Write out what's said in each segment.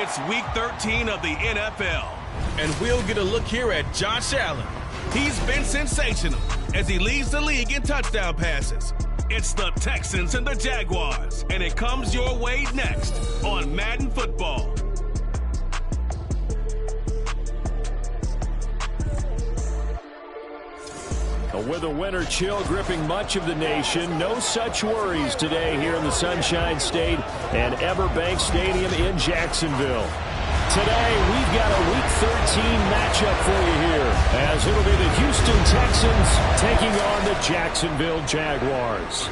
It's Week 13 of the NFL, and we'll get a look here at Josh Allen. He's been sensational as he leads the league in touchdown passes. It's the Texans and the Jaguars, and it comes your way next on Madden Football. With a winter chill gripping much of the nation, no such worries today here in the Sunshine State and Everbank Stadium in Jacksonville. Today, we've got a Week 13 matchup for you here, as it'll be the Houston Texans taking on the Jacksonville Jaguars.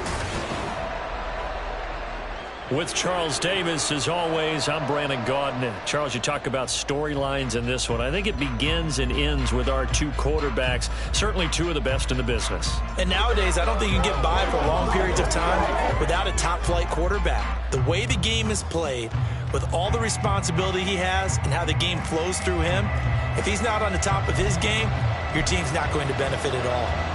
With Charles Davis, as always, I'm Brandon Gaudin. Charles, you talk about storylines in this one. I think it begins and ends with our two quarterbacks, certainly two of the best in the business. And nowadays, I don't think you can get by for long periods of time without a top-flight quarterback. The way the game is played, with all the responsibility he has and how the game flows through him, if he's not on the top of his game, your team's not going to benefit at all.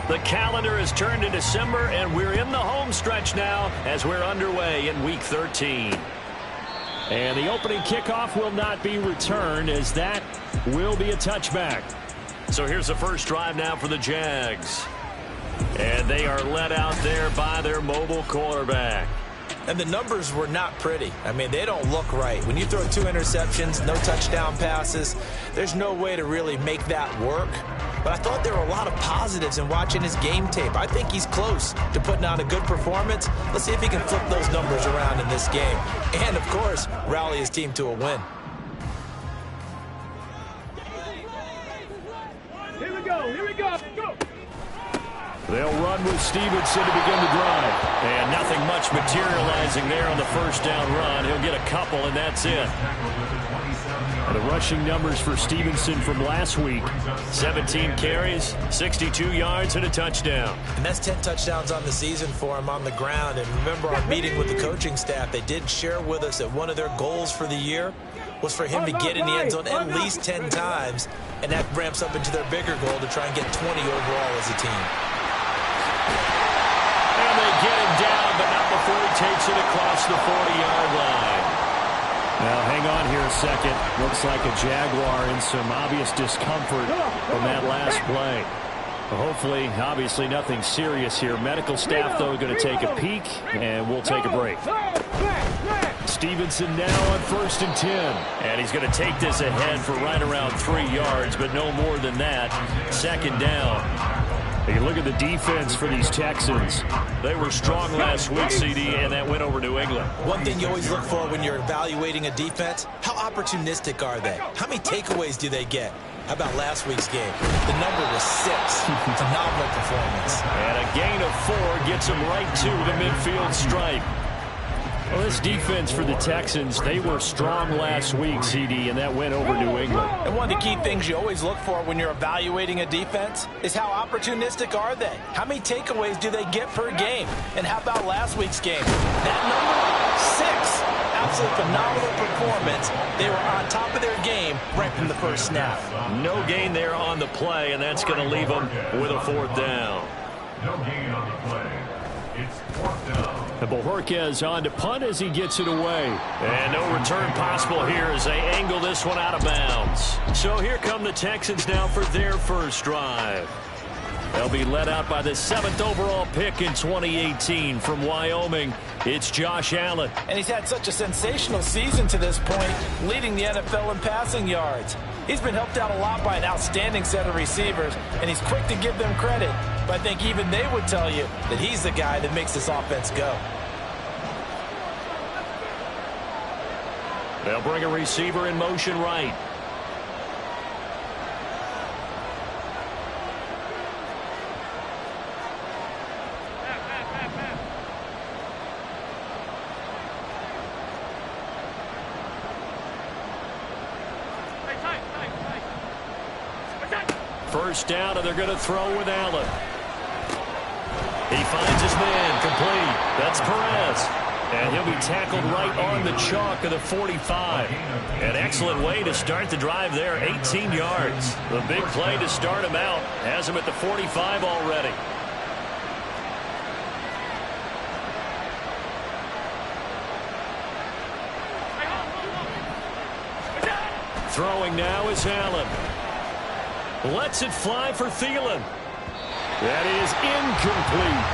The calendar has turned to December, and we're in the home stretch now as we're underway in Week 13. And the opening kickoff will not be returned, as that will be a touchback. So here's the first drive now for the Jags. And they are led out there by their mobile quarterback. And the numbers were not pretty. I mean, they don't look right. When you throw 2 interceptions, no touchdown passes, there's no way to really make that work. But I thought there were a lot of positives in watching his game tape. I think he's close to putting on a good performance. Let's see if he can flip those numbers around in this game. And, of course, rally his team to a win. Here we go. Here we go. Go. They'll run with Stevenson to begin the drive. And nothing much materializing there on the first down run. He'll get a couple, and that's it. And the rushing numbers for Stevenson from last week: 17 carries, 62 yards, and a touchdown. And that's 10 touchdowns on the season for him on the ground. And remember our meeting with the coaching staff, they did share with us that one of their goals for the year was for him to get in the end zone at least 10 times. And that ramps up into their bigger goal to try and get 20 overall as a team. And they get him down, but not before he takes it across the 40-yard line. Now, hang on here a second. Looks like a Jaguar in some obvious discomfort from that last play. Hopefully, obviously, nothing serious here. Medical staff, though, are going to take a peek, and we'll take a break. Stevenson now on 1st and 10. And he's going to take this ahead for right around 3 yards, but no more than that. 2nd down. You look at the defense for these Texans. They were strong last week, CD, and that went over New England. One thing you always look for when you're evaluating a defense, how opportunistic are they? How many takeaways do they get? How about last week's game? The number was 6. Phenomenal performance. And a gain of 4 gets them right to the midfield stripe. Well, this defense for the Texans, they were strong last week, CD, and that went over New England. And one of the key things you always look for when you're evaluating a defense is how opportunistic are they? How many takeaways do they get per game? And how about last week's game? That number, 6. Absolutely phenomenal performance. They were on top of their game right from the first snap. No gain there on the play, and that's going to leave them with a 4th down. No gain on the play. It's 4th down. And Bojorquez on to punt as he gets it away. And no return possible here as they angle this one out of bounds. So here come the Texans now for their first drive. They'll be led out by the 7th overall pick in 2018 from Wyoming. It's Josh Allen. And he's had such a sensational season to this point, leading the NFL in passing yards. He's been helped out a lot by an outstanding set of receivers, and he's quick to give them credit. But I think even they would tell you that he's the guy that makes this offense go. They'll bring a receiver in motion right. First down, and they're going to throw with Allen. He finds his man, complete. That's Perez. And he'll be tackled right on the chalk of the 45. An excellent way to start the drive there, 18 yards. The big play to start him out has him at the 45 already. Throwing now is Allen. Lets it fly for Thielen. That is incomplete.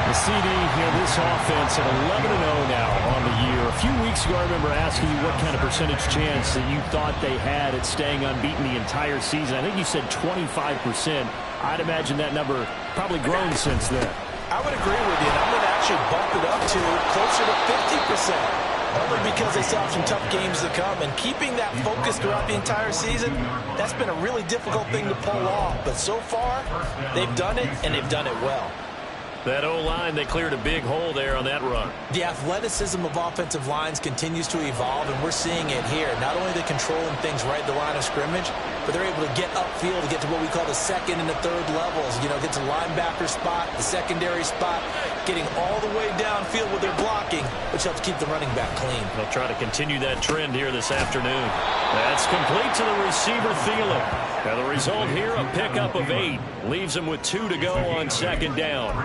The CD, this offense at 11-0 now on the year. A few weeks ago, I remember asking you what kind of percentage chance that you thought they had at staying unbeaten the entire season. I think you said 25%. I'd imagine that number probably grown since then. I would agree with you, and I'm going to actually bump it up to closer to 50%. Only because they still have some tough games to come, and keeping that focus throughout the entire season, that's been a really difficult thing to pull off. But so far, they've done it, and they've done it well. That O-line, they cleared a big hole there on that run. The athleticism of offensive lines continues to evolve, and we're seeing it here. Not only are they controlling things right at the line of scrimmage, but they're able to get upfield to get to what we call the 2nd and the 3rd levels. Get to linebacker spot, the secondary spot, getting all the way downfield with their blocking, which helps keep the running back clean. They'll try to continue that trend here this afternoon. That's complete to the receiver, Thielen. Now the result here, a pickup of 8. Leaves them with 2 to go on 2nd down.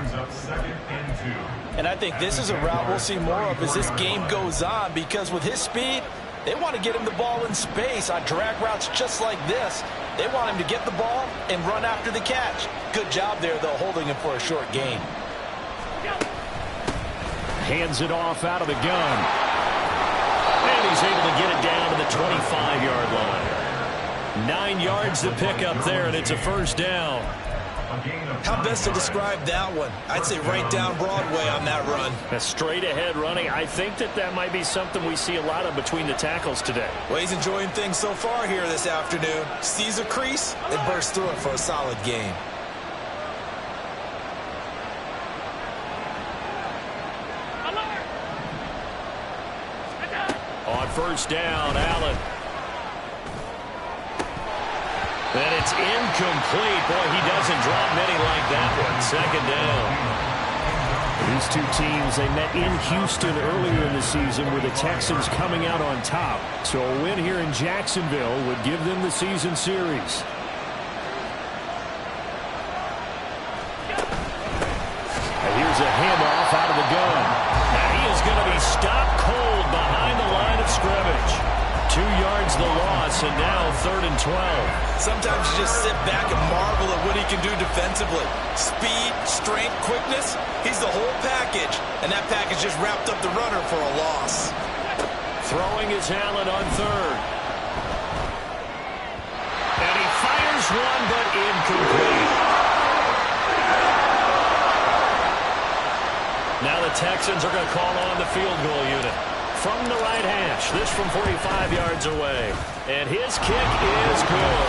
And I think this is a route we'll see more of as this game goes on, because with his speed, they want to get him the ball in space on drag routes just like this. They want him to get the ball and run after the catch. Good job there, though, holding him for a short gain. Hands it off out of the gun. And he's able to get it down to the 25-yard line. 9 yards to pick up there, and it's a first down. How best to describe that one? I'd say right down Broadway on that run. A straight-ahead running. I think that might be something we see a lot of between the tackles today. Well, he's enjoying things so far here this afternoon. Sees a crease and bursts through it for a solid gain. On first down, Allen. And it's incomplete. Boy, he doesn't drop many like that one. 2nd down. These two teams, they met in Houston earlier in the season with the Texans coming out on top. So a win here in Jacksonville would give them the season series. And here's a handoff out of the gun. And he is going to be stopped cold behind the line of scrimmage. 2 yards the loss, and now 3rd and 12. Sometimes you just sit back and marvel at what he can do defensively. Speed, strength, quickness, he's the whole package. And that package just wrapped up the runner for a loss. Throwing is Allen on 3rd. And he fires one, but incomplete. Now the Texans are going to call on the field goal unit. From the right hash, this from 45 yards away. And his kick is good.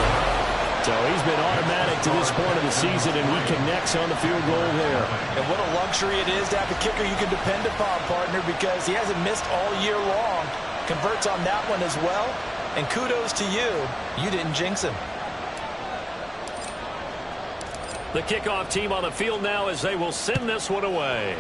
So he's been automatic to this point of the season, and he connects on the field goal there. And what a luxury it is to have a kicker you can depend upon, partner, because he hasn't missed all year long. Converts on that one as well. And kudos to you. You didn't jinx him. The kickoff team on the field now as they will send this one away.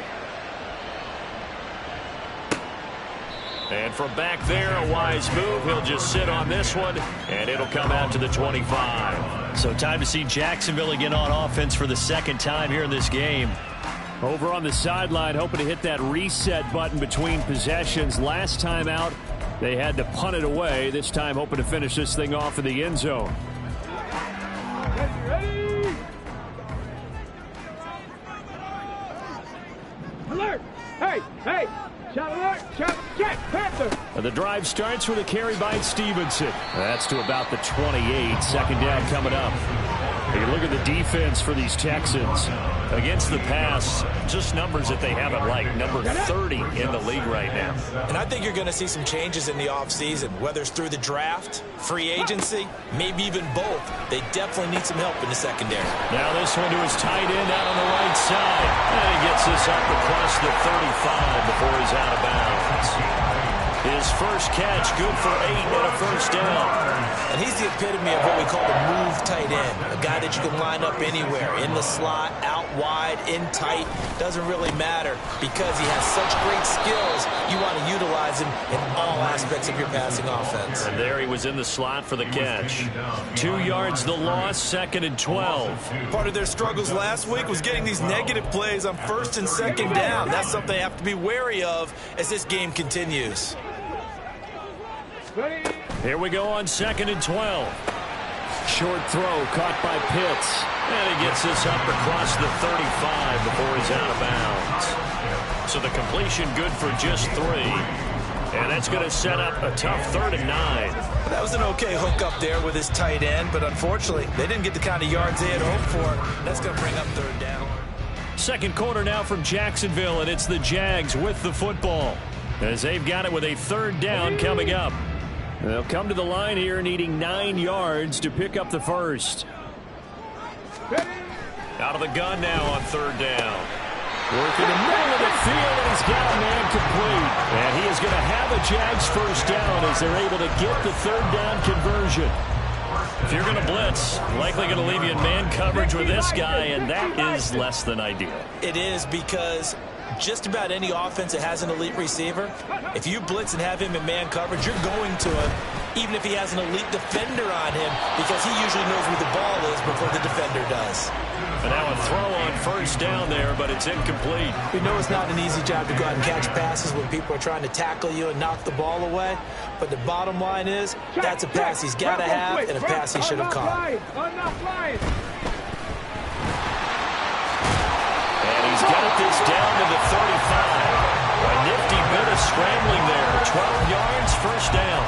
And from back there, a wise move. He'll just sit on this one, and it'll come out to the 25. So time to see Jacksonville again on offense for the second time here in this game. Over on the sideline, hoping to hit that reset button between possessions. Last time out, they had to punt it away. This time, hoping to finish this thing off in the end zone. Ready? Alert! Hey! Hey! Shot alert! Shot! Check! Panther! The drive starts with a carry by Stevenson. That's to about the 28. Second down coming up. You look at the defense for these Texans. Against the pass, just numbers that they haven't liked. Number 30 in the league right now. And I think you're going to see some changes in the offseason, whether it's through the draft, free agency, maybe even both. They definitely need some help in the secondary. Now this one to his tight end out on the right side. And he gets this up across the 35 before he's out of bounds. His first catch, good for 8 and a first down. And he's the epitome of what we call the move tight end. A guy that you can line up anywhere, in the slot, out wide, in tight. Doesn't really matter because he has such great skills. You want to utilize him in all aspects of your passing offense. And there he was in the slot for the catch. 2 yards the loss, 2nd and 12. Part of their struggles last week was getting these negative plays on 1st and 2nd down. That's something they have to be wary of as this game continues. Here we go on 2nd and 12. Short throw caught by Pitts. And he gets this up across the 35 before he's out of bounds. So the completion good for just 3. And that's going to set up a tough 3rd and 9. That was an okay hook up there with his tight end, but unfortunately, they didn't get the kind of yards they had hoped for. That's going to bring up 3rd down. Second quarter now from Jacksonville, and it's the Jags with the football, as they've got it with a 3rd down coming up. They'll come to the line here needing 9 yards to pick up the first. Out of the gun now on 3rd down. Working the middle of the field, and he's got a man complete. And he is going to have a Jags first down as they're able to get the 3rd down conversion. If you're going to blitz, likely going to leave you in man coverage with this guy, and that is less than ideal. It is because just about any offense that has an elite receiver, if you blitz and have him in man coverage, you're going to him, even if he has an elite defender on him, because he usually knows where the ball is before the defender does. And now a throw on 1st down there, but it's incomplete. We know it's not an easy job to go out and catch passes when people are trying to tackle you and knock the ball away, but the bottom line is that's a pass he's got to have and a pass he should have caught. He's got this down to the 35. A nifty bit of scrambling there. 12 yards, first down.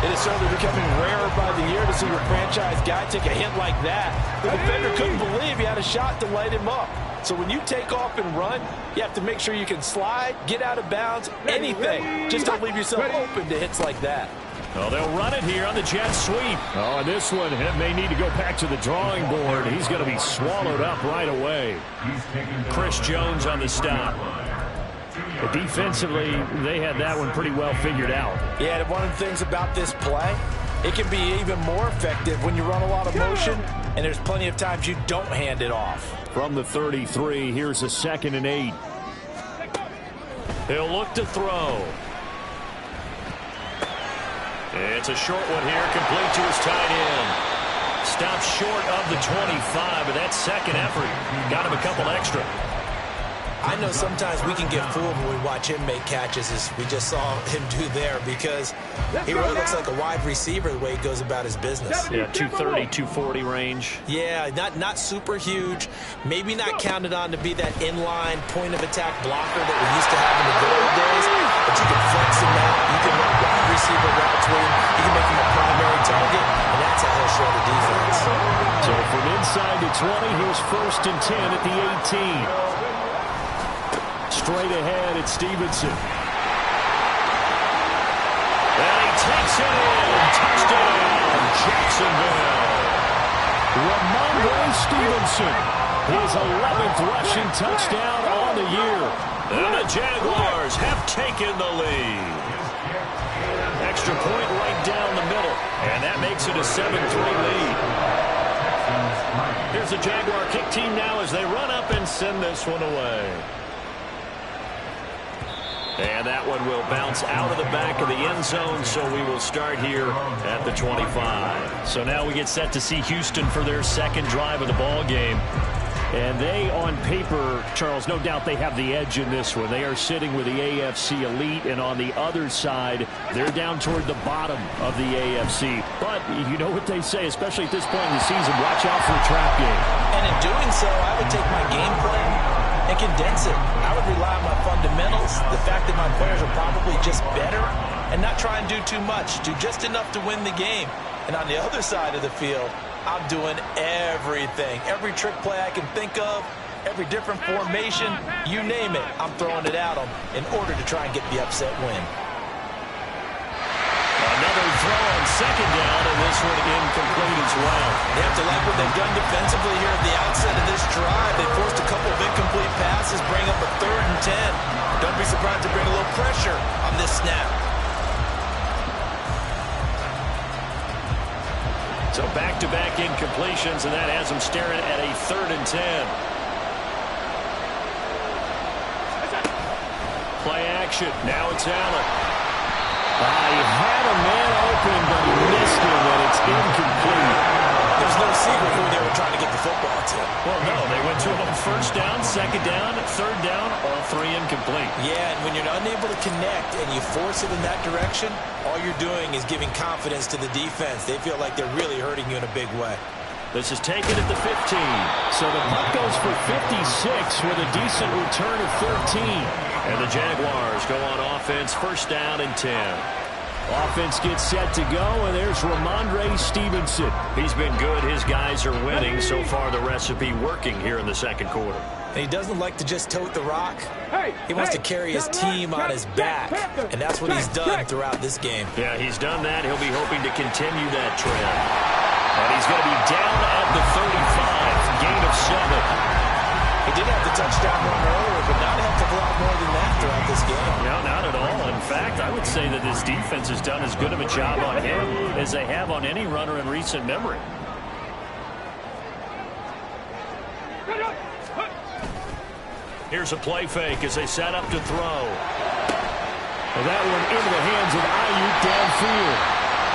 It is certainly becoming rarer by the year to see your franchise guy take a hit like that. The defender couldn't believe he had a shot to light him up. So when you take off and run, you have to make sure you can slide, get out of bounds, anything. Just don't leave yourself open to hits like that. Well, they'll run it here on the jet sweep. Oh, and this one may need to go back to the drawing board. He's going to be swallowed up right away. Chris Jones on the stop. But defensively, they had that one pretty well figured out. Yeah, and one of the things about this play, it can be even more effective when you run a lot of motion, and there's plenty of times you don't hand it off. From the 33, here's a 2nd and 8. He'll look to throw. It's a short one here, complete to his tight end. Stops short of the 25, but that second effort got him a couple extra. I know sometimes we can get fooled when we watch him make catches, as we just saw him do there, because he really looks like a wide receiver the way he goes about his business. Yeah, 230, 240 range. Yeah, not super huge. Maybe not counted on to be that inline point-of-attack blocker that we used to have in the good old days, but you can flex him out. You can run wide receiver routes with him. You can make him a primary target, and that's how he'll show the defense. So from inside the 20, here's 1st and 10 at the 18. Straight ahead, it's Stevenson. And he takes it in. Touchdown, Jacksonville. Ramondre Stevenson, his 11th rushing touchdown on the year. And the Jaguars have taken the lead. Extra point right down the middle. And that makes it a 7-3 lead. Here's the Jaguar kick team now as they run up and send this one away. And that one will bounce out of the back of the end zone, so we will start here at the 25. So now we get set to see Houston for their second drive of the ball game. And they, on paper, Charles, no doubt they have the edge in this one. They are sitting with the AFC elite, and on the other side, they're down toward the bottom of the AFC. But you know what they say, especially at this point in the season, watch out for a trap game. And in doing so, I would take my game plan and condense it. I would rely on my fundamentals, the fact that my players are probably just better, and not try and do too much, do just enough to win the game. And on the other side of the field, I'm doing everything. Every trick play I can think of, every different formation, you name it, I'm throwing it at them in order to try and get the upset win. Another throw on second down, and this one incomplete as well. They have to like what they've done defensively here at the outset of this drive. They forced a couple of incomplete passes, bring up a 3rd and 10. Don't be surprised to bring a little pressure on this snap. So back-to-back incompletions, and that has them staring at a 3rd and 10. Play action. Now it's Allen. He had a man open, but he missed him, and it's incomplete. There's no secret who they were trying to get the football to. Well, no, they went to him on 1st down, 2nd down, 3rd down, all 3 incomplete. Yeah, and when you're unable to connect and you force it in that direction, all you're doing is giving confidence to the defense. They feel like they're really hurting you in a big way. This is taken at the 15. So the punt goes for 56 with a decent return of 13. And the Jaguars go on offense, 1st down and 10. Offense gets set to go, and there's Ramondre Stevenson. He's been good. His guys are winning. So far, the recipe working here in the second quarter. And he doesn't like to just tote the rock. He wants to carry his team on his back, and that's what he's done throughout this game. Yeah, he's done that. He'll be hoping to continue that trend. And he's going to be down at the 35, gain of 7. He did have the touchdown run earlier, but not a heck of a lot more than that throughout this game. No, not at all. In fact, I would say that this defense has done as good of a job on him as they have on any runner in recent memory. Here's a play fake as they set up to throw. And that one into the hands of Ayuk downfield.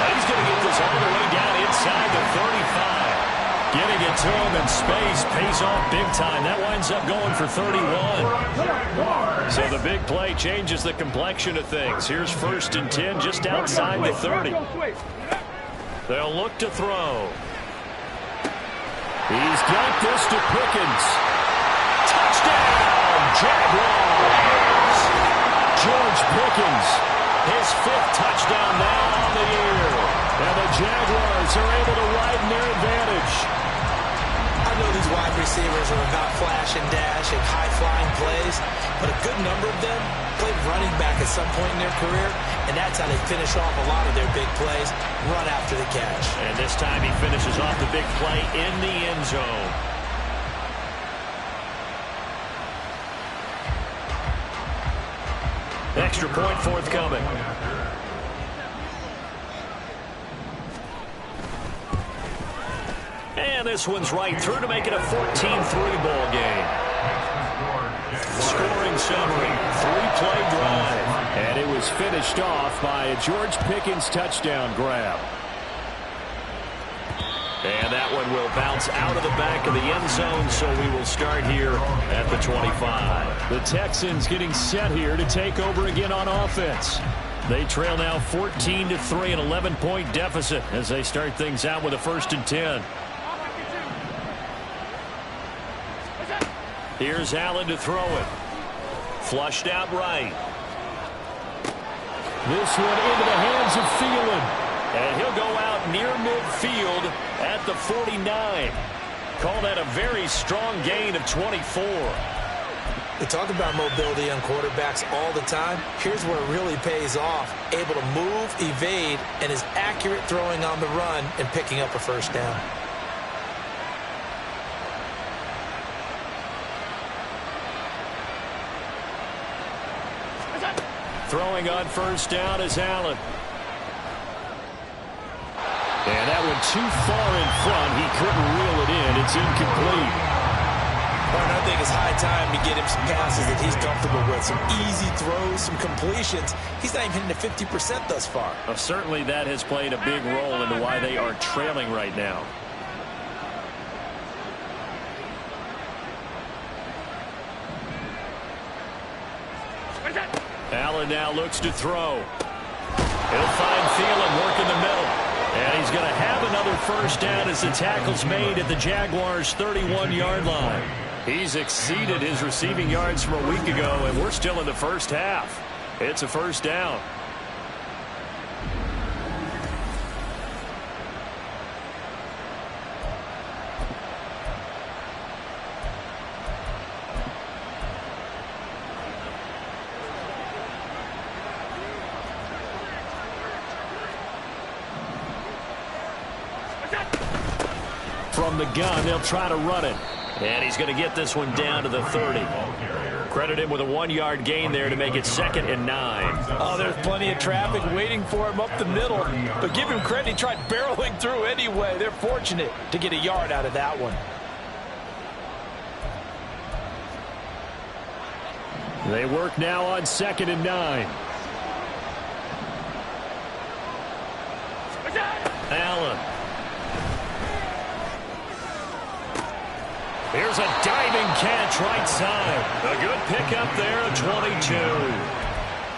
And he's going to get this all the way down inside the 35. Getting it to him in space pays off big time. That winds up going for 31. So the big play changes the complexion of things. Here's 1st and 10 just outside the 30. They'll look to throw. He's got this to Pickens. Touchdown, Jaguars. George Pickens, his 5th touchdown now on the year. And the Jaguars are able to widen their advantage. I know these wide receivers are about flash and dash and high-flying plays, but a good number of them played running back at some point in their career, and that's how they finish off a lot of their big plays, run after the catch. And this time he finishes off the big play in the end zone. Extra point forthcoming. And this one's right through to make it a 14-3 ball game. Scoring summary, 3-play drive. And it was finished off by a George Pickens touchdown grab. And that one will bounce out of the back of the end zone, so we will start here at the 25. The Texans getting set here to take over again on offense. They trail now 14-3, an 11-point deficit as they start things out with a 1st and 10. Here's Allen to throw it. Flushed out right. This one into the hands of Thielen. And he'll go out near midfield at the 49. Call that a very strong gain of 24. We talk about mobility on quarterbacks all the time. Here's where it really pays off. Able to move, evade, and is accurate throwing on the run and picking up a 1st down. Throwing on 1st down is Allen. And that one too far in front. He couldn't reel it in. It's incomplete. Well, I think it's high time to get him some passes that he's comfortable with. Some easy throws, some completions. He's not even hitting the 50% thus far. Well, certainly that has played a big role into why they are trailing right now. Allen now looks to throw. He'll find Thielen working the middle. And he's going to have another 1st down as the tackle's made at the Jaguars' 31-yard line. He's exceeded his receiving yards from a week ago, and we're still in the 1st half. It's a 1st down. From the gun, they'll try to run it. And he's going to get this one down to the 30. Credit him with a 1-yard gain there to make it 2nd and 9. Oh, there's plenty of traffic waiting for him up the middle. But give him credit, he tried barreling through anyway. They're fortunate to get a yard out of that one. They work now on 2nd and 9. Allen. Here's a diving catch right side. A good pickup there at 22.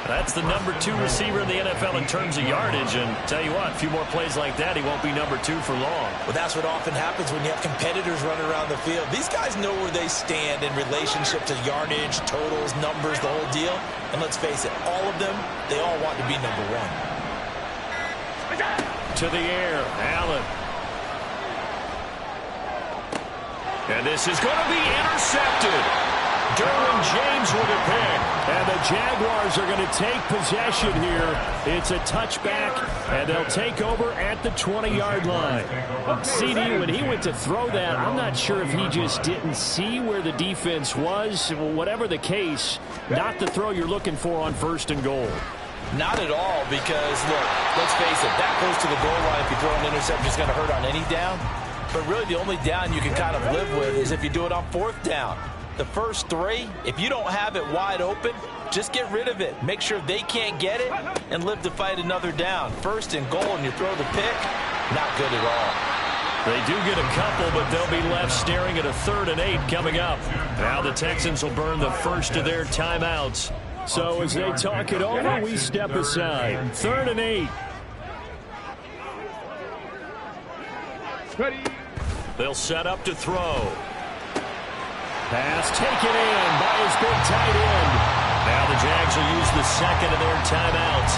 That's the number 2 receiver in the NFL in terms of yardage. And tell you what, a few more plays like that, he won't be number 2 for long. Well, that's what often happens when you have competitors running around the field. These guys know where they stand in relationship to yardage, totals, numbers, the whole deal. And let's face it, all of them, they all want to be number 1. To the air, Allen. And this is going to be intercepted. Derwin James with a pick. And the Jaguars are going to take possession here. It's a touchback, and they'll take over at the 20-yard line. CD, when he went to throw that, I'm not sure if he just didn't see where the defense was. Whatever the case, not the throw you're looking for on 1st and goal. Not at all, because, look, let's face it, that goes to the goal line. If you throw an interception, it's going to hurt on any down. But really, the only down you can kind of live with is if you do it on 4th down. The first 3, if you don't have it wide open, just get rid of it. Make sure they can't get it and live to fight another down. 1st and goal, and you throw the pick, not good at all. They do get a couple, but they'll be left staring at a 3rd and 8 coming up. Now the Texans will burn the first of their timeouts. So as they talk it over, we step aside. 3rd and 8. Ready. They'll set up to throw. Pass taken in by his big tight end. Now the Jags will use the 2nd of their timeouts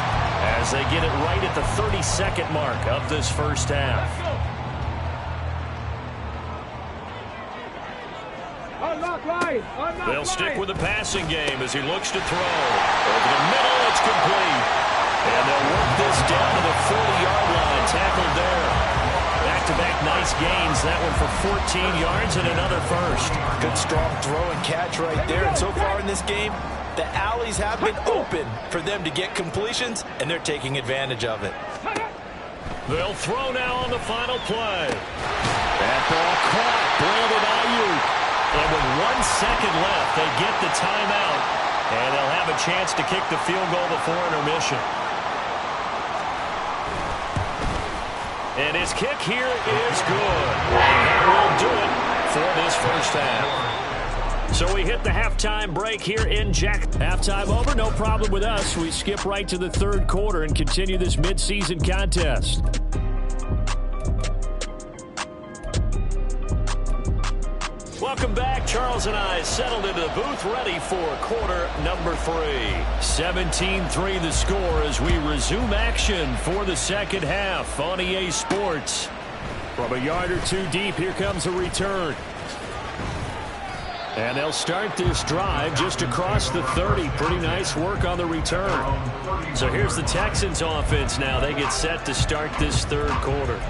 as they get it right at the 32nd mark of this 1st half. They'll stick with the passing game as he looks to throw. Over the middle, it's complete. And they'll work this down to the 40-yard line. Tackled there. Back-to-back nice gains. That one for 14 yards and another 1st. Good strong throw and catch right there. And so far in this game, the alleys have been open for them to get completions, and they're taking advantage of it. They'll throw now on the final play. That ball caught. Brandon Ayuk. And with 1 second left, they get the timeout. And they'll have a chance to kick the field goal before intermission. And his kick here is good. And that will do it for this first half. So we hit the halftime break here in Jack. Halftime over, no problem with us. We skip right to the third quarter and continue this midseason contest. Welcome back. Charles and I settled into the booth, ready for quarter number 3. 17-3 the score as we resume action for the second half on EA Sports. From a yard or two deep, here comes a return. And they'll start this drive just across the 30. Pretty nice work on the return. So here's the Texans offense now. They get set to start this third quarter.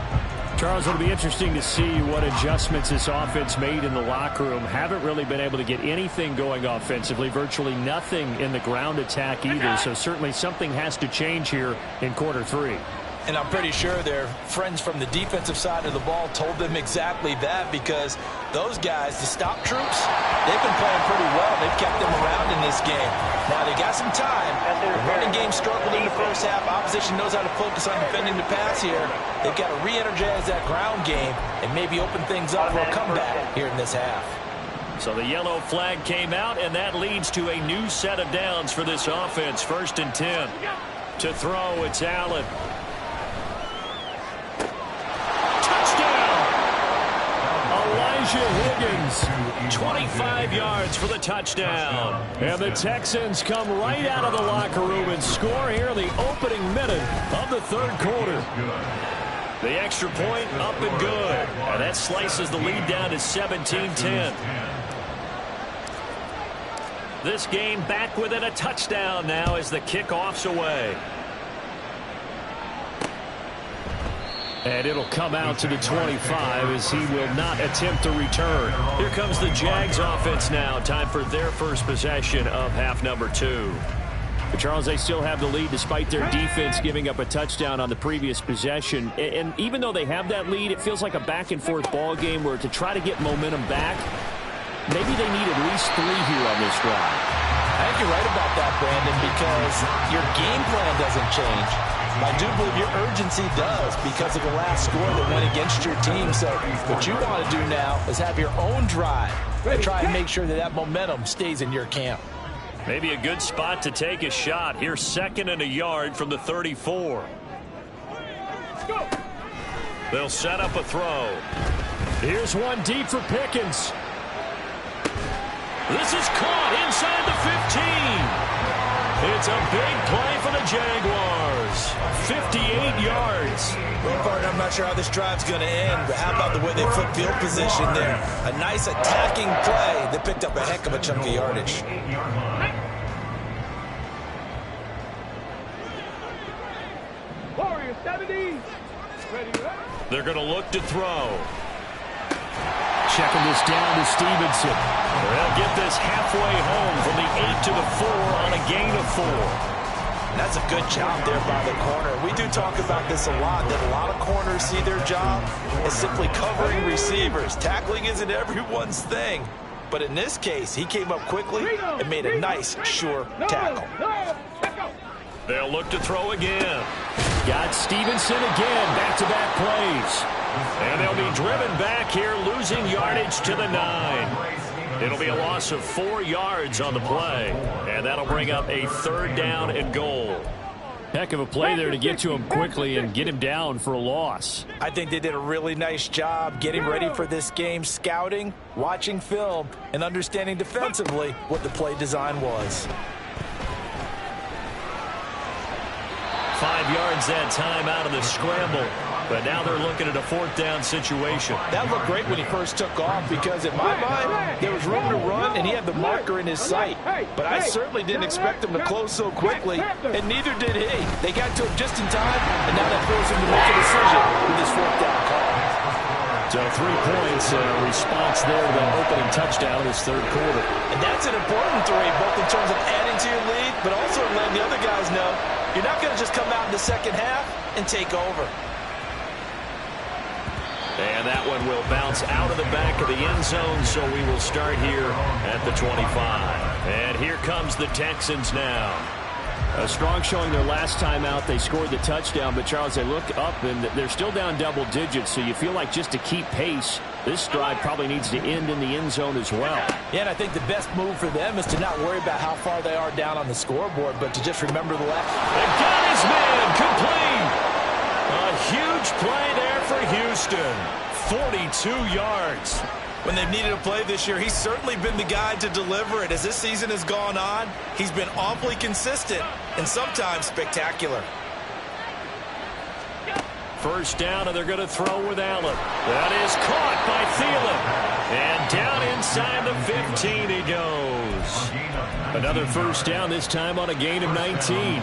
Charles, it'll be interesting to see what adjustments this offense made in the locker room. Haven't really been able to get anything going offensively, virtually nothing in the ground attack either. So certainly something has to change here in quarter 3. And I'm pretty sure their friends from the defensive side of the ball told them exactly that, because those guys, the stop troops, they've been playing pretty well. They've kept them around in this game. Now, they got some time. The running game struggled in the first half. Opposition knows how to focus on defending the pass here. They've got to re-energize that ground game and maybe open things up for a comeback here in this half. So the yellow flag came out, and that leads to a new set of downs for this offense. 1st and 10. To throw, it's Allen. Higgins, 25 yards for the touchdown. And the Texans come right out of the locker room and score here in the opening minute of the third quarter. The extra point up and good. And that slices the lead down to 17-10. This game back within a touchdown now as the kickoff's away. And it'll come out to the 25 as he will not attempt to return. Here comes the Jags offense now. Time for their first possession of half number 2. But Charles, they still have the lead despite their defense giving up a touchdown on the previous possession. And even though they have that lead, it feels like a back-and-forth ball game where to try to get momentum back, maybe they need at least 3 here on this drive. I think you're right about that, Brandon, because your game plan doesn't change. I do believe your urgency does because of the last score that went against your team. So what you want to do now is have your own drive and try and make sure that that momentum stays in your camp. Maybe a good spot to take a shot. Here's 2nd and a yard from the 34. They'll set up a throw. Here's one deep for Pickens. This is caught inside the 15. It's a big play for the Jaguars. 58 yards. Well, partner, I'm not sure how this drive's going to end, but how about the way they flip field position there? A nice attacking play that picked up a heck of a chunk of yardage. Warrior 70. They're going to look to throw. Checking this down to Stevenson. They'll get this halfway home from the 8 to the 4 on a gain of 4. And that's a good job there by the corner. We do talk about this a lot, that a lot of corners see their job as simply covering receivers. Tackling isn't everyone's thing. But in this case, he came up quickly and made a nice, sure tackle. They'll look to throw again. Got Stevenson again, back-to-back plays. And they'll be driven back here, losing yardage to the 9. It'll be a loss of 4 yards on the play. And that'll bring up a 3rd down and goal. Heck of a play there to get to him quickly and get him down for a loss. I think they did a really nice job getting ready for this game, scouting, watching film, and understanding defensively what the play design was. 5 yards that time out of the scramble. But now they're looking at a 4th down situation. That looked great when he first took off because, in my mind, there was room to run and he had the marker in his sight. But I certainly didn't expect him to close so quickly, and neither did he. They got to him just in time, and now that forced him to make a decision with his 4th down call. So 3 points, response there to that opening touchdown in this third quarter. And that's an important 3, both in terms of adding to your lead, but also letting the other guys know you're not going to just come out in the second half and take over. And that one will bounce out of the back of the end zone, so we will start here at the 25. And here comes the Texans now. A strong showing their last time out. They scored the touchdown, but Charles, they look up and they're still down double digits, so you feel like just to keep pace, this drive probably needs to end in the end zone as well. Yeah, and I think the best move for them is to not worry about how far they are down on the scoreboard, but to just remember the left. They got his man complete. A huge play there for Houston. 42 yards. When they've needed a play this year, he's certainly been the guy to deliver it. As this season has gone on, he's been awfully consistent and sometimes spectacular. First down, and they're going to throw with Allen. That is caught by Thielen. And down inside the 15 he goes. Another first down, this time on a gain of 19.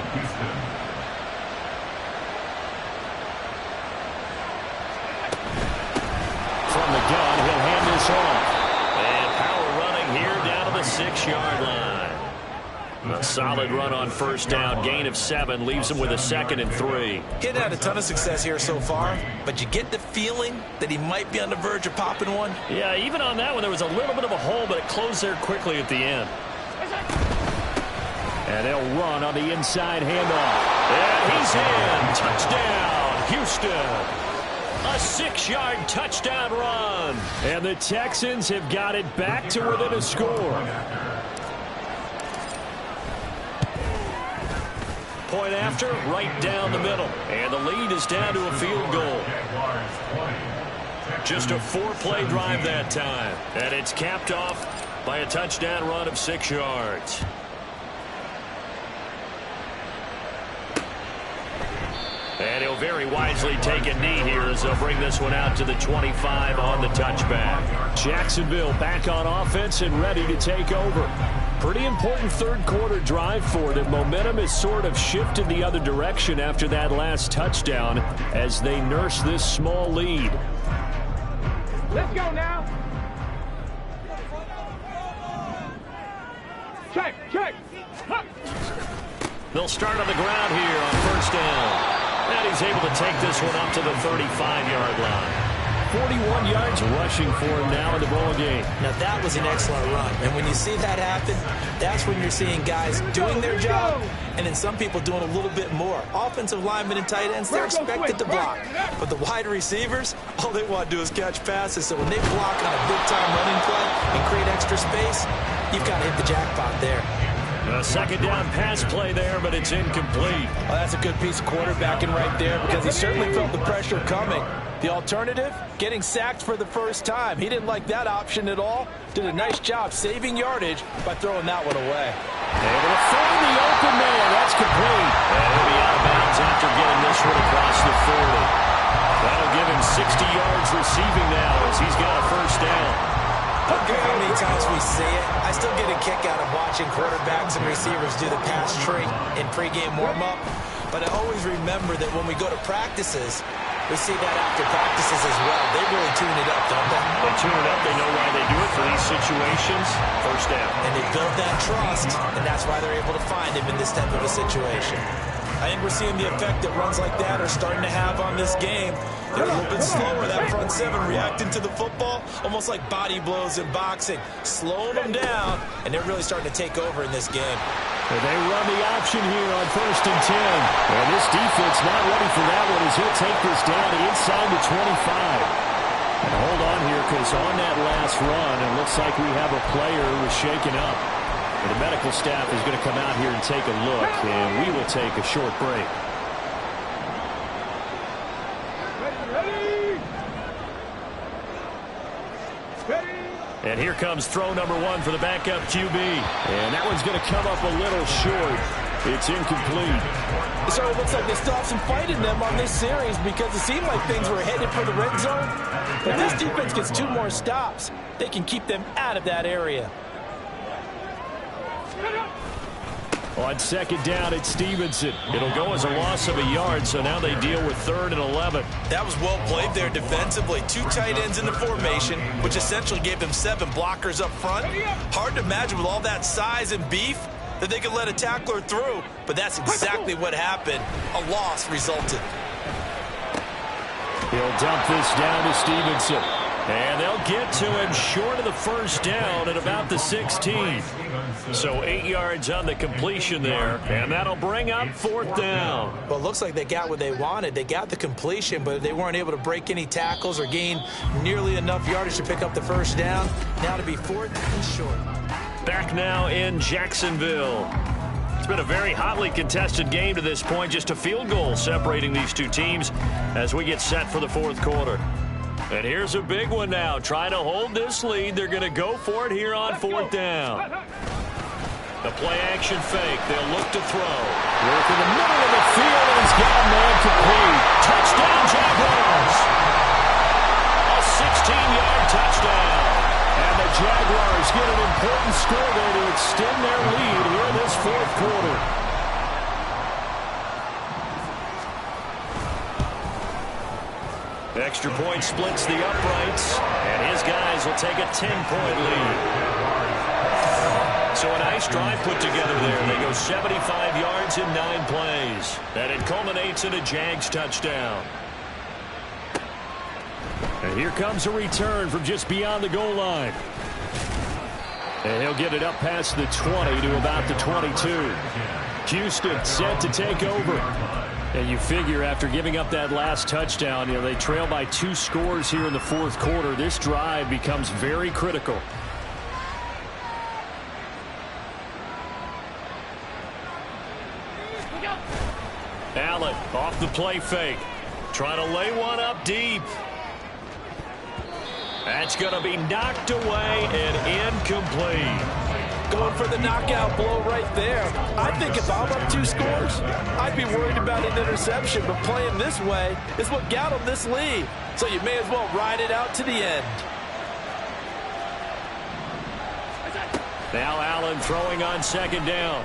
From the gun, he'll hand this off. And power running here down to the 6-yard line. A solid run on first down. Gain of 7 leaves him with a 2nd and 3. He hadn't had a ton of success here so far, but you get the feeling that he might be on the verge of popping one. Yeah, even on that one, there was a little bit of a hole, but it closed there quickly at the end. And they'll run on the inside handoff. And he's in. Touchdown, Houston. A 6-yard touchdown run. And the Texans have got it back to within a score. Point after, right down the middle. And the lead is down to a field goal. Just a 4-play drive that time. And it's capped off by a touchdown run of 6 yards. And he'll very wisely take a knee here as they'll bring this one out to the 25 on the touchback. Jacksonville back on offense and ready to take over. Pretty important third quarter drive for them. Momentum has sort of shifted the other direction after that last touchdown as they nurse this small lead. Let's go now. Check, check. Huh. They'll start on the ground here on first down. And he's able to take this one up to the 35-yard line. 41 yards rushing for him now in the ball game. Now that was an excellent run. And when you see that happen, that's when you're seeing guys doing their job and then some people doing a little bit more. Offensive linemen and tight ends, they're expected to block. But the wide receivers, all they want to do is catch passes. So when they block on a big-time running play and create extra space, you've got to hit the jackpot there. A second down pass play there, but it's incomplete. Well, that's a good piece of quarterbacking right there because he certainly felt the pressure coming. The alternative, getting sacked for the first time. He didn't like that option at all. Did a nice job saving yardage by throwing that one away. Able to find the open man. That's complete. And he'll be out of bounds after getting this one across the 40. That'll give him 60 yards receiving now as he's got a first down. I don't care how many times we see it, I still get a kick out of watching quarterbacks and receivers do the pass tree in pregame warm-up. But I always remember that when we go to practices, we see that after practices as well. They really tune it up, don't they? They tune it up. They know why they do it for these situations. First down. And they build that trust, and that's why they're able to find him in this type of a situation. I think we're seeing the effect that runs like that are starting to have on this game. They're a little bit slower, that front seven reacting to the football, almost like body blows in boxing, slowing them down, and they're really starting to take over in this game. And they run the option here on 1st and 10. And this defense not ready for that one as he'll take this down inside the 25. And hold on here because on that last run, it looks like we have a player who was shaken up. And the medical staff is going to come out here and take a look, and we will take a short break. And here comes throw number 1 for the backup QB. And that one's going to come up a little short. It's incomplete. So it looks like they still have some fight in them on this series because it seemed like things were headed for the red zone. But this defense gets 2 more stops. They can keep them out of that area. On second down, it's Stevenson. It'll go as a loss of a yard, so now they deal with 3rd and 11. That was well played there defensively. 2 tight ends in the formation, which essentially gave them 7 blockers up front. Hard to imagine with all that size and beef that they could let a tackler through, but that's exactly what happened. A loss resulted. He'll dump this down to Stevenson. And they'll get to him short of the first down at about the 16. So 8 yards on the completion there, and that'll bring up 4th down. Well, it looks like they got what they wanted. They got the completion, but they weren't able to break any tackles or gain nearly enough yardage to pick up the first down. Now to be 4th and short. Back now in Jacksonville. It's been a very hotly contested game to this point. Just a field goal separating these two teams as we get set for the 4th quarter. And here's a big one now. Trying to hold this lead. They're going to go for it here on 4th down. The play-action fake. They'll look to throw. Work in the middle of the field, and he's got a man complete. Touchdown, Jaguars. A 16-yard touchdown. And the Jaguars get an important score there to extend their lead here in this 4th quarter. Extra point splits the uprights, and his guys will take a 10-point lead. So a nice drive put together there. They go 75 yards in 9 plays. And it culminates in a Jags touchdown. And here comes a return from just beyond the goal line. And he'll get it up past the 20 to about the 22. Houston set to take over. And you figure after giving up that last touchdown, they trail by 2 scores here in the 4th quarter. This drive becomes very critical. Allen off the play fake. Trying to lay one up deep. That's going to be knocked away and incomplete. Going for the knockout blow right there. I think if I'm up 2 scores, I'd be worried about an interception, but playing this way is what got them this lead. So you may as well ride it out to the end. Now Allen throwing on 2nd down.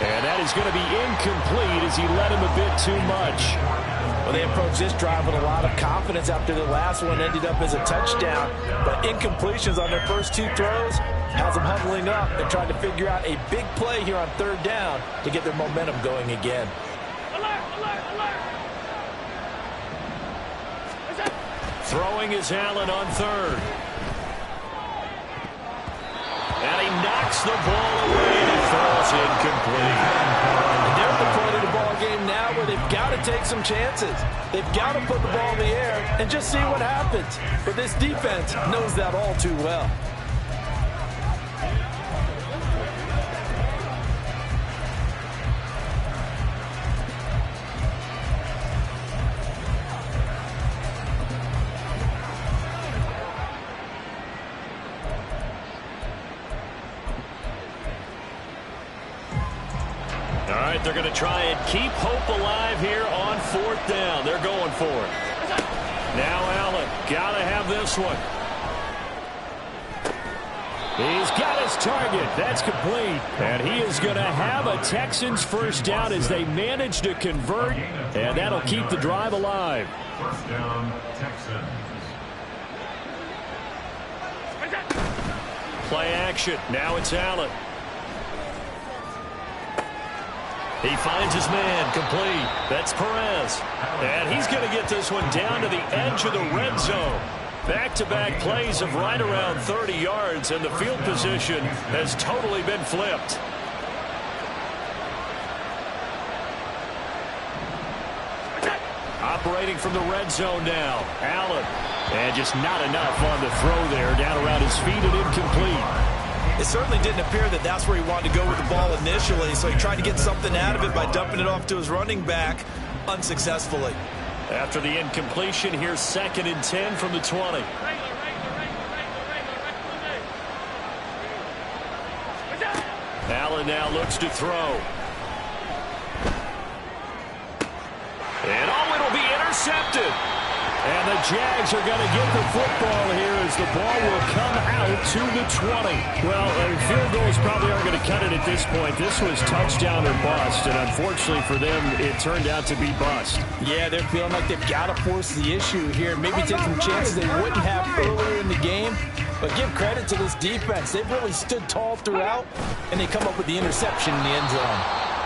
And that is going to be incomplete as he led him a bit too much. Well, they approached this drive with a lot of confidence after the last one ended up as a touchdown. But incompletions on their first 2 throws has them huddling up and trying to figure out a big play here on 3rd down to get their momentum going again. Throwing is Allen on 3rd. And he knocks the ball away and it falls incomplete. And they're at the point of the ball game now where they've got to take some chances. They've got to put the ball in the air and just see what happens. But this defense knows that all too well. All right, they're going to try and keep hope alive here on 4th down. They're going for it. Now Allen, got to have this one. He's got his target. That's complete. And he is going to have a Texans first down as they manage to convert. And that'll keep the drive alive. First down, Texans. Play action. Now it's Allen. He finds his man, complete. That's Perez. And he's going to get this one down to the edge of the red zone. Back-to-back plays of right around 30 yards, and the field position has totally been flipped. Operating from the red zone now, Allen. And just not enough on the throw there, down around his feet and incomplete. It certainly didn't appear that that's where he wanted to go with the ball initially, so he tried to get something out of it by dumping it off to his running back unsuccessfully. After the incompletion, here's 2nd and 10 from the 20. Allen now looks to throw. And it'll be intercepted. And the Jags are going to get the football here as the ball will come out to the 20. Well, field goals probably aren't going to cut it at this point. This was touchdown or bust, and unfortunately for them, it turned out to be bust. Yeah, they're feeling like they've got to force the issue here. Maybe take some chances they wouldn't have earlier in the game. But give credit to this defense. They've really stood tall throughout, and they come up with the interception in the end zone.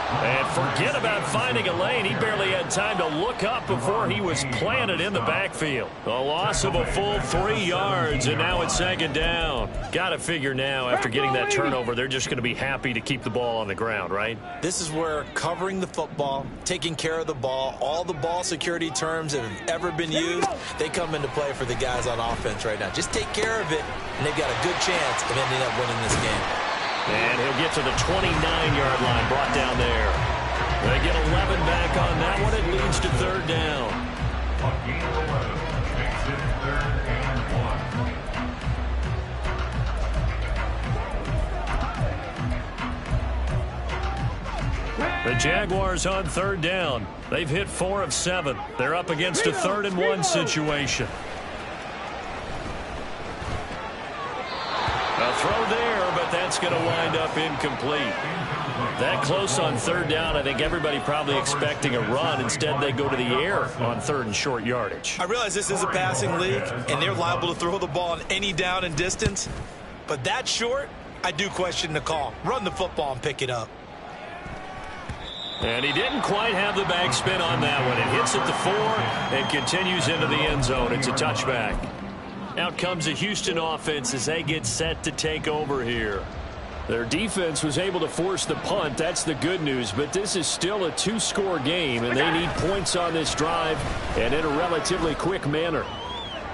And forget about finding a lane. He barely had time to look up before he was planted in the backfield. A loss of a full 3 yards, and now it's 2nd down. Got to figure now, after getting that turnover, they're just going to be happy to keep the ball on the ground, right? This is where covering the football, taking care of the ball, all the ball security terms that have ever been used, they come into play for the guys on offense right now. Just take care of it, and they've got a good chance of ending up winning this game. And he'll get to the 29-yard line, brought down there. They get 11 back on that one. It leads to 3rd down. On gain of 11, makes it 3rd and 1. The Jaguars on 3rd down. They've hit 4 of 7. They're up against a 3rd and 1 situation. A throw there, but that's going to wind up incomplete. That close on 3rd down, I think everybody probably expecting a run. Instead, they go to the air on 3rd and short yardage. I realize this is a passing league, and they're liable to throw the ball on any down and distance. But that short, I do question the call. Run the football and pick it up. And he didn't quite have the backspin on that one. It hits at the 4 and continues into the end zone. It's a touchback. Out comes the Houston offense as they get set to take over here. Their defense was able to force the punt. That's the good news. But this is still a 2-score game, and they need points on this drive and in a relatively quick manner.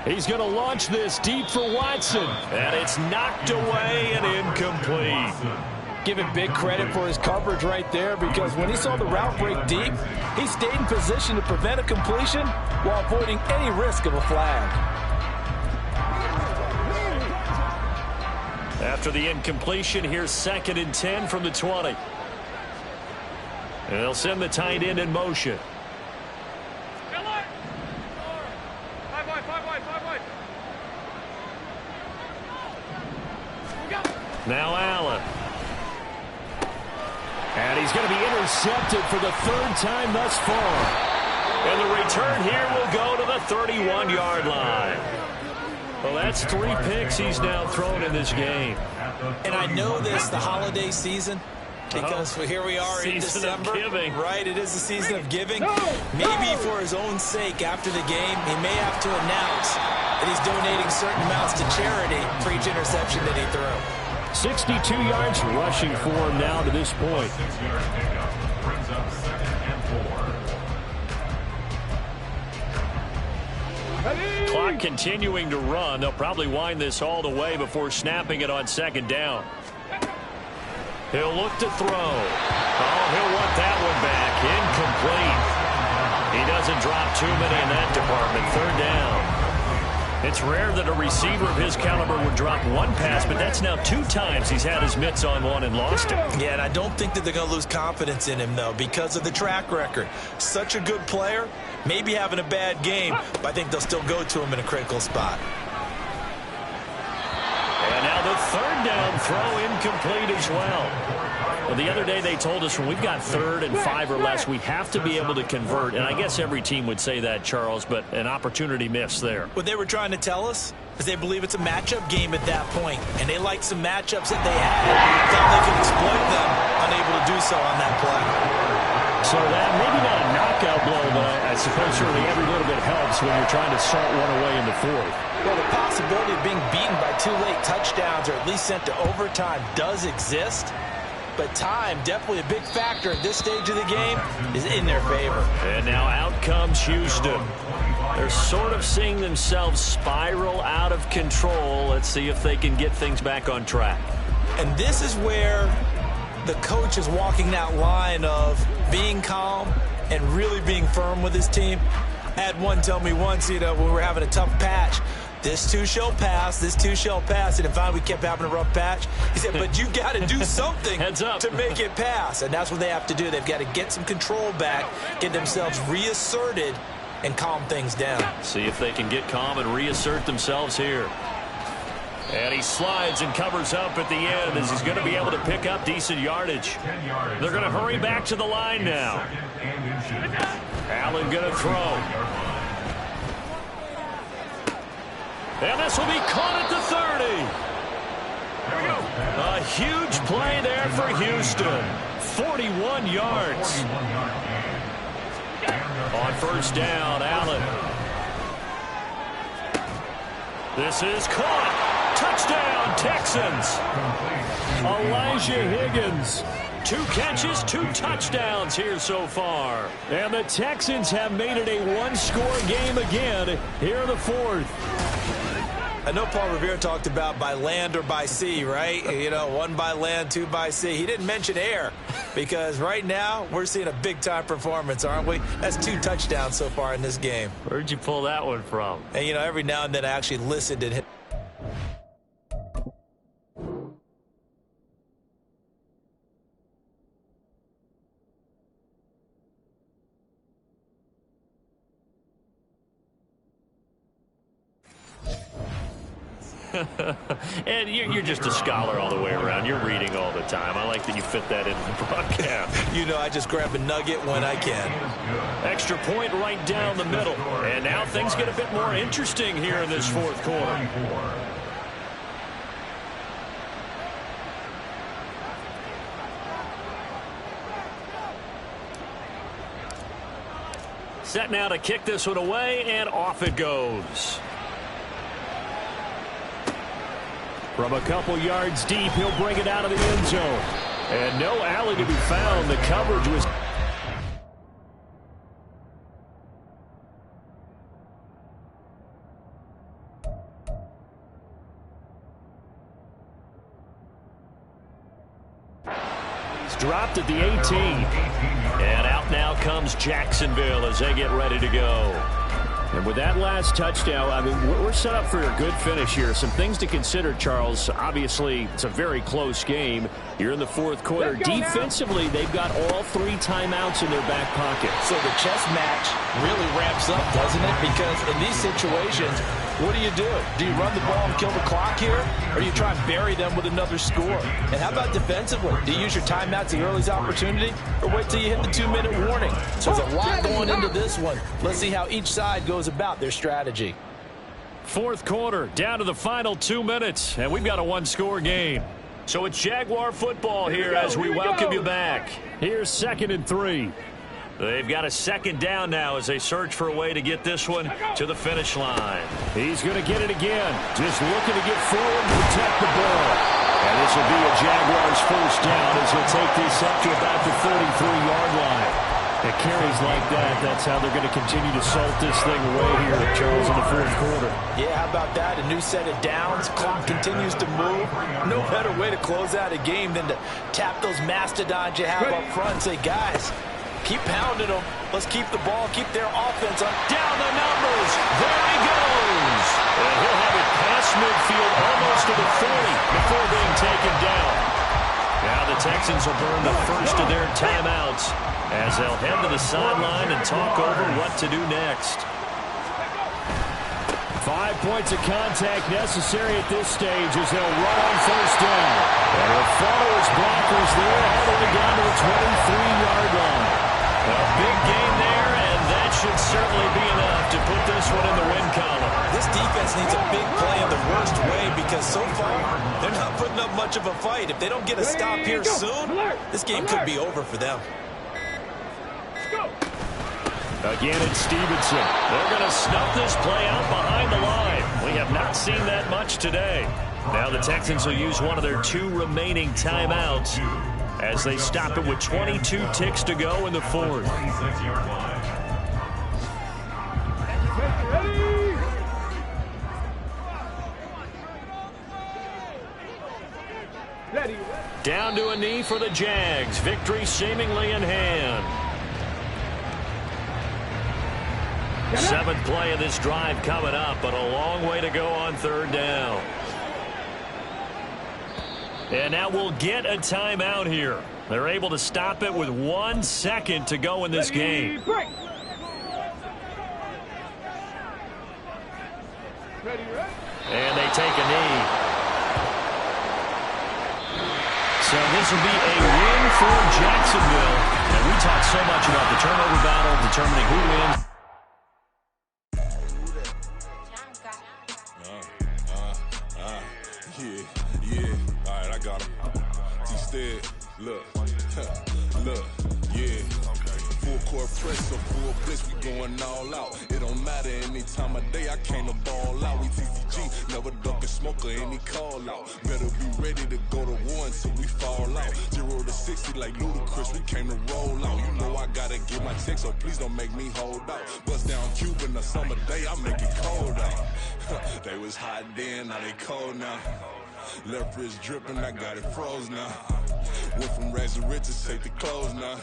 He's going to launch this deep for Watson. And it's knocked away and incomplete. Give him big credit for his coverage right there, because when he saw the route break deep, he stayed in position to prevent a completion while avoiding any risk of a flag. After the incompletion, here's 2nd and 10 from the 20. And they'll send the tight end in motion. Now Allen. And he's going to be intercepted for the 3rd time thus far. And the return here will go to the 31-yard line. Well, that's 3 picks he's now thrown in this game. And I know this, the holiday season, because here we are in December. Right, it is the season of giving. Maybe for his own sake, after the game, he may have to announce that he's donating certain amounts to charity for each interception that he threw. 62 yards rushing for him now to this point. 6-yard pickup brings up 2nd and 4. Clock continuing to run. They'll probably wind this all the way before snapping it on 2nd down. He'll look to throw. Oh, he'll want that one back. Incomplete. He doesn't drop too many in that department. 3rd down. It's rare that a receiver of his caliber would drop 1 pass, but that's now 2 times he's had his mitts on one and lost it. Yeah, and I don't think that they're going to lose confidence in him, though, because of the track record. Such a good player, maybe having a bad game, but I think they'll still go to him in a critical spot. And now the 3rd down throw incomplete as well. Well, the other day they told us when we've got 3rd and 5 or less, we have to be able to convert. And I guess every team would say that, Charles, but an opportunity missed there. What they were trying to tell us is they believe it's a matchup game at that point, and they like some matchups that they had, thought they could exploit them, unable to do so on that play. So that maybe not a knockout blow, but I suppose certainly every little bit helps when you're trying to salt one away in the 4th. Well, the possibility of being beaten by 2 late touchdowns or at least sent to overtime does exist. But time, definitely a big factor at this stage of the game, is in their favor. And now out comes Houston. They're sort of seeing themselves spiral out of control. Let's see if they can get things back on track. And this is where the coach is walking that line of being calm and really being firm with his team. I had one tell me once, when we were having a tough patch, this too shall pass, this too shall pass. And finally we kept having a rough patch. He said, but you got to do something to make it pass. And that's what they have to do. They've got to get some control back, get themselves reasserted, and calm things down. See if they can get calm and reassert themselves here. And he slides and covers up at the end as he's going to be able to pick up decent yardage. They're going to hurry back to the line now. Allen going to throw. And this will be caught at the 30. A huge play there for Houston. 41 yards. 41-yard gain. On first down, Allen. This is caught. Touchdown, Texans. Elijah Higgins. 2 catches, 2 touchdowns here so far. And the Texans have made it a one-score game again here in the fourth. I know Paul Revere talked about by land or by sea, right? You know, 1 by land, 2 by sea. He didn't mention air because right now we're seeing a big-time performance, aren't we? That's 2 touchdowns so far in this game. Where'd you pull that one from? And, you know, every now and then I actually listened and hit. And you're just a scholar all the way around. You're reading all the time. I like that you fit that into the broadcast. You know, I just grab a nugget when I can. Extra point right down the middle. And now things get a bit more interesting here in this fourth quarter. Set now to kick this one away, and off it goes. From a couple yards deep, he'll bring it out of the end zone. And no alley to be found. The coverage was... He's dropped at the 18. And out now comes Jacksonville as they get ready to go. And with that last touchdown, I mean, we're set up for a good finish here. Some things to consider, Charles. Obviously, it's a very close game. You're in the fourth quarter. Defensively, they've got all 3 timeouts in their back pocket. So the chess match really ramps up, doesn't it? Because in these situations, what do? Do you run the ball and kill the clock here? Or do you try and bury them with another score? And how about defensively? Do you use your timeouts the earliest opportunity? Or wait till you hit the 2-minute warning? So there's a lot going into this one. Let's see how each side goes about their strategy. Fourth quarter, down to the final 2 minutes, and we've got a one-score game. So it's Jaguar football here as we welcome you back. Here's 2nd and 3. They've got a second down now as they search for a way to get this one to the finish line. He's going to get it again. Just looking to get forward and protect the ball. And this will be a Jaguars first down as he'll take this up to about the 33-yard line. It carries like that. That's how they're going to continue to salt this thing away here, Charles, in the fourth quarter. Yeah, how about that? A new set of downs. Clock continues to move. No better way to close out a game than to tap those mastodons you have up front and say, guys, keep pounding them. Let's keep the ball, keep their offense on. Down the numbers. There he goes. And he'll have it past midfield almost to the 40 before being taken down. Now the Texans will burn the first of their timeouts as they'll head to the sideline and talk over what to do next. 5 points of contact necessary at this stage as they'll run on first down. And he'll follow his blockers there all the way down to the 23-yard line. A big gain there, and that should certainly be enough to put this one in the win column. This defense needs a big play in the worst way because so far they're not putting up much of a fight. If they don't get a stop here soon, this game could be over for them. Again, it's Stevenson. They're going to snuff this play out behind the line. We have not seen that much today. Now the Texans will use one of their 2 remaining timeouts as they stop it with 22 ticks to go in the fourth. Down to a knee for the Jags. Victory seemingly in hand. 7th play of this drive coming up, but a long way to go on third down. And now we'll get a timeout here. They're able to stop it with 1 second to go in this game. And they take a knee. So this will be a win for Jacksonville. And we talk so much about the turnover battle, determining who wins. Yeah, all right, I got him. Instead, look, Look, yeah. Full court press or full blitz, we going all out. It don't matter any time of day, I came to ball out. We TCG, never duck a smoker, any call out. Better be ready to go to war until we fall out. 0 to 60 like Ludacris, we came to roll out. You know I gotta get my check, so please don't make me hold out. Bust down Cuban a summer day, I make it cold out. They was hot then, now they cold now. Left wrist dripping, I got it froze now. Went from rags to riches, take the clothes now.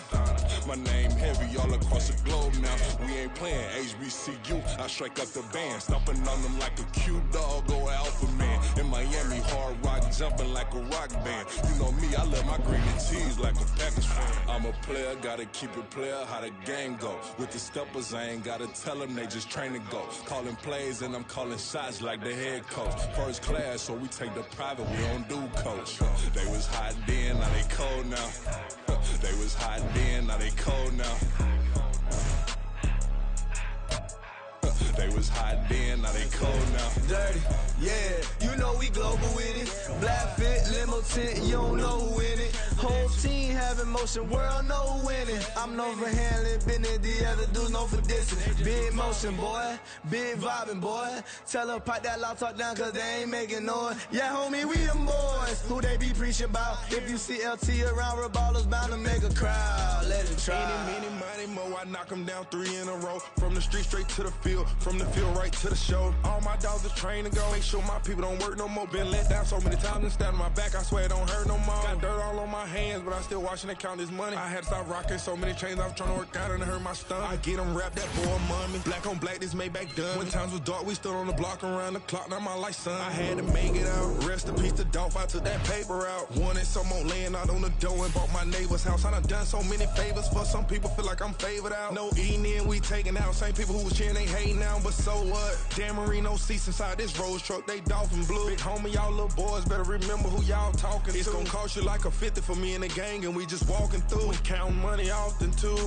My name heavy all across the globe now. We ain't playing HBCU, I strike up the band. Stomping on them like a cute dog or alpha man. In Miami, hard rock jumping like a rock band. You know me, I love my green and cheese like a Packers fan. I'm a player, gotta keep it player, how the game go. With the steppers, I ain't gotta tell them, they just train to go. Calling plays and I'm calling shots like the head coach. First class, so we take the private, we don't do coach. They was hot then, now they cold now. They was hot then, now they cold now. They was hot then, now they cold now. Dirty, yeah, you know we global with it. Black fit, limo tint, you don't know who in it. Whole team having motion, world know winning. I'm known for handling business, the other dudes known for dissing. Big motion, boy, big vibing, boy. Tell her pipe that loud talk down, cause they ain't making noise. Yeah, homie, we them boys, who they be preaching about. If you see LT around, Reballo's bound to make a crowd. Let it try. Any, money, mo, I knock them down 3 in a row. From the street straight to the field, from the field right to the show. All my dogs are trained to go. Make sure my people don't work no more. Been let down so many times and stabbed on my back. I swear it don't hurt no more. Got dirt all on my hands, but I still watching and count this money. I had to stop rocking so many chains. I was trying to work out and it hurt my stomach. I get them wrapped, that boy money. Black on black, this Maybach done. When times was dark, we stood on the block around the clock. Now my life, son. I had to make it out. Rest in peace to Dolph. I took that paper out. Wanted some more laying out on the dough and bought my neighbor's house. I done so many favors for some people. Feel like I'm favored out. No eating in, we taking out. Same people who was cheering, they hating now, but so what? Dan Marino seats inside this Rolls truck, they dolphin blue. Big homie, y'all little boys better remember who y'all talking to. It's gonna cost you like a 50 for me and the gang, and we just walking through. We counting money often too.